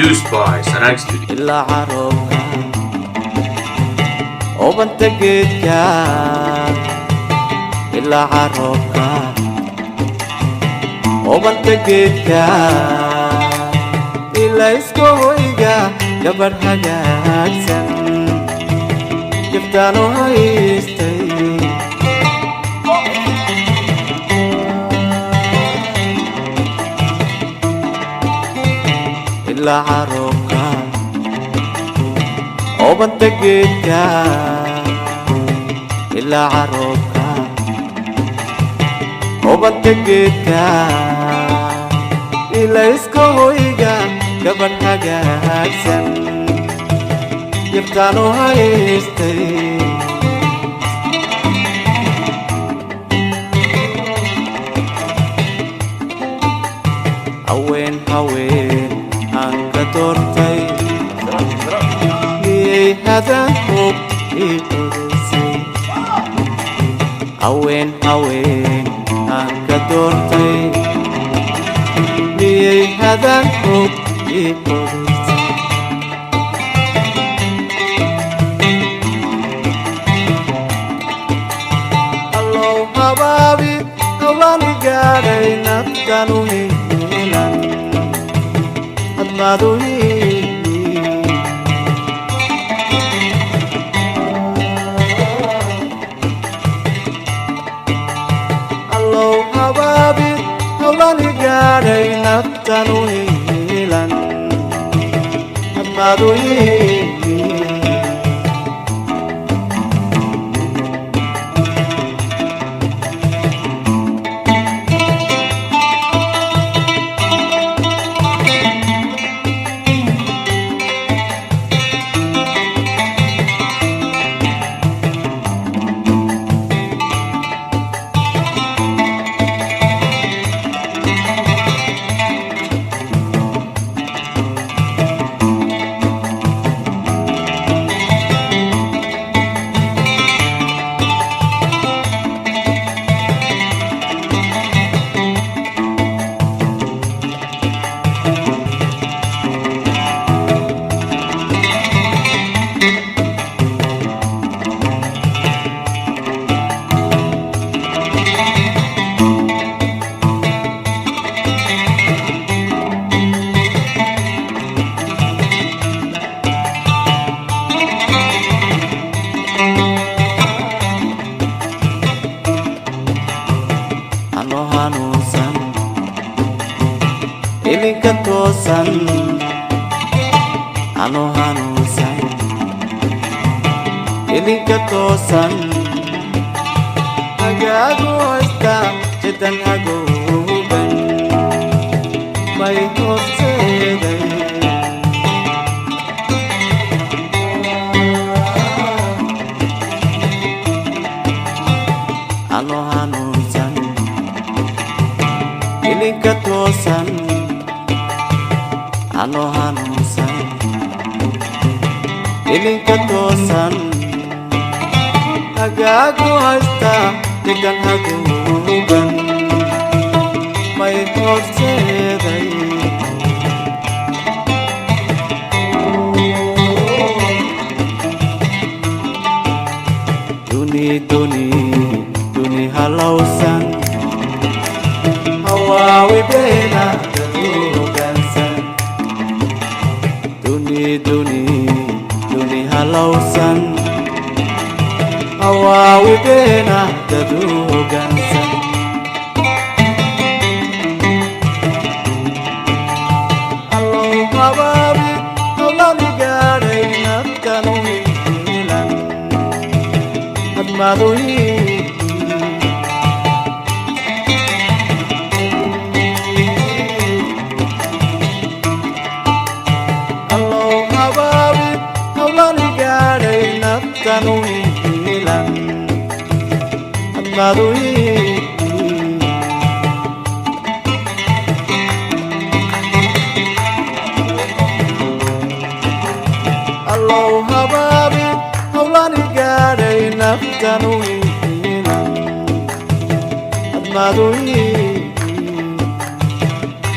Produced by Sarang Studio. ilaa caroobka ubanta geedka ilaa caroobka ubanta geedka ilaa isku hoyga gabadh hagaagsan giftaanu haystay ilaa caroobka ubanta geedka ilaa caroobka ubanta geedka ilaa isku hoyga gabadh hagaagsan giftaanu haystay haween haween aan ka doortay miyay hadaan hub ii odaysay haween haween aan ka doortay miyay hadaan hub ii odaysay allow habaabi hawlaani gaadhay naftaanu helan hadmaadu allow habaabi hawlaani gaadhay naftaanu helan hadmaadu ano hanuunsan ilinka toosan ano hanuunsan ilinka toosan hagaagu haysta jidan hagoogan may horseeday ano hanuunsan ilinka toosan ano hanuunsan ilinka toosan hagaagu haysta jidan hagoogan may horseeday duni halowsan hawaawi beena daruugansan duni halowsan hawaawi beena daruugansan allow habaabi hawlaani gaadhay naftanu helan hadmaadu allow habaabi hawlaani gaadhay naftanu helan hadmaadu allow habaabi hawlaani gaadhay naftanu helan hadmaadu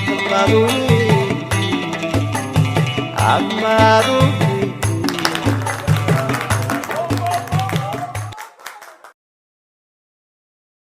hadmaadu Ammaru